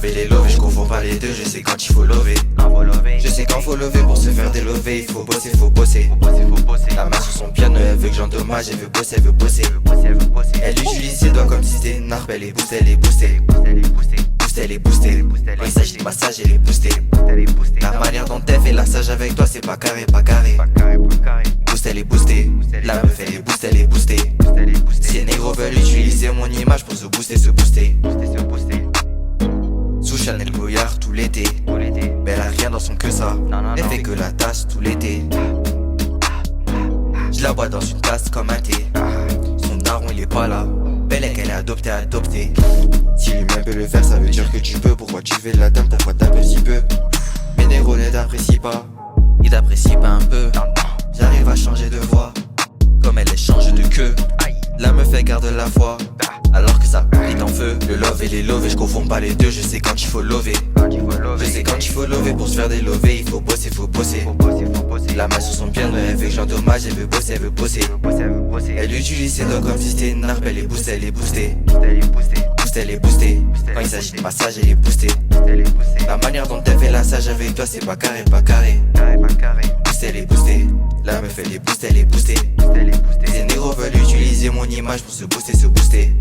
love et les lovés, je confonds pas les deux, je sais quand il faut lover. Je sais quand faut lever pour se faire des lovés, il faut bosser, faut bosser. La main sur son piano, elle veut que j'endommage, elle veut bosser, elle veut bosser. Elle utilise ses doigts comme si c'était une harpe, elle est boostée, elle est boostée. Elle est boostée. Quand il s'agit de massage, elle est boostée. La manière dont elle fait la sage avec toi, c'est pas carré, pas carré. Boost, elle est boostée. La meuf, elle est boostée, elle est boostée. Si les négros veulent utiliser mon image pour se booster, se booster. Sous Chanel Goyard tout l'été. Mais elle a rien dans son que ça. Elle fait que la tasse tout l'été. Je la bois dans une tasse comme un thé. Son daron il est pas là. Belle qu'elle est adoptée, adoptée. Si lui-même peut le faire, ça veut dire que tu peux. Pourquoi tu fais de la dame, pourquoi t'appelles si peu? Mes négros ne t'apprécient pas, ils t'apprécient pas un peu. J'arrive à changer de voix, comme elle change de queue. La meuf elle garde la foi, alors que ça est en feu. Le love et les lovés, je confonds pas les deux. Je sais quand il faut lover. Je sais quand il faut lover pour se faire des lovés. Il faut bosser, faut bosser. La main sur son piano, elle veut que j'endommage, elle veut bosser, elle veut bosser. Elle utilise ses doigts comme si c'était une harpe, elle est boostée, elle est boostée. Elle est boostée. Quand il s'agit de massage, elle est boostée. La manière dont elle fait la sage avec toi, c'est pas carré, pas carré. Boostée, elle est boostée. La meuf, elle est boostée, elle est boostée. Les négros veulent utiliser mon image pour se booster, se booster.